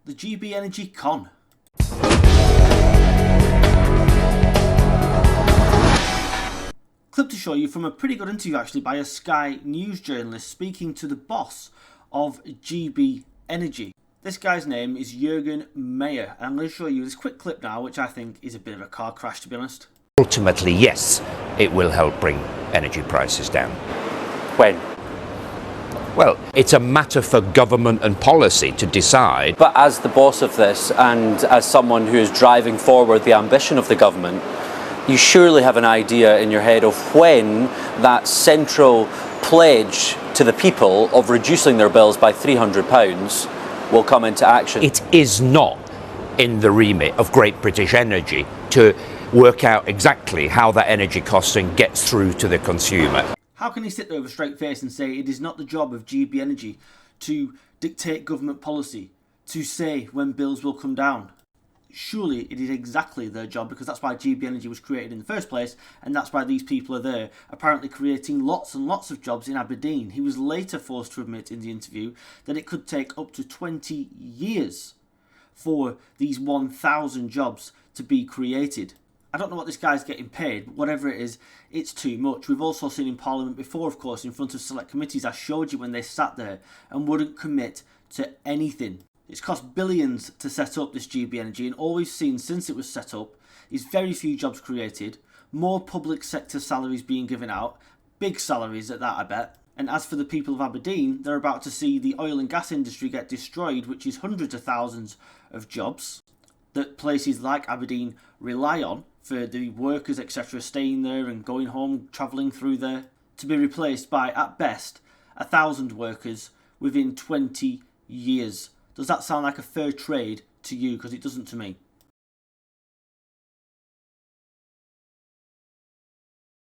the GB Energy Con. Clip to show you from a pretty good interview actually by a Sky News journalist speaking to the boss of GB Energy. This guy's name is Jürgen Meyer, and I'm going to show you this quick clip now, which I think is a bit of a car crash, to be honest. Ultimately, yes, it will help bring energy prices down. When? Well, it's a matter for government and policy to decide. But as the boss of this and as someone who is driving forward the ambition of the government, you surely have an idea in your head of when that central pledge to the people of reducing their bills by £300 will come into action. It is not in the remit of Great British Energy to work out exactly how that energy costing gets through to the consumer. How can he sit there with a straight face and say it is not the job of GB Energy to dictate government policy, to say when bills will come down? Surely it is exactly their job, because that's why GB Energy was created in the first place, and that's why these people are there, apparently creating lots and lots of jobs in Aberdeen. He was later forced to admit in the interview that it could take up to 20 years for these 1,000 jobs to be created. I don't know what this guy's getting paid, but whatever it is, it's too much. We've also seen in Parliament before, of course, in front of select committees, I showed you when they sat there and wouldn't commit to anything. It's cost billions to set up this GB Energy, and all we've seen since it was set up is very few jobs created, more public sector salaries being given out, big salaries at that I bet. And as for the people of Aberdeen, they're about to see the oil and gas industry get destroyed, which is hundreds of thousands of jobs that places like Aberdeen rely on for the workers, etc., staying there and going home, travelling through there, to be replaced by, at best, 1,000 workers within 20 years. Does that sound like a fair trade to you? Because it doesn't to me.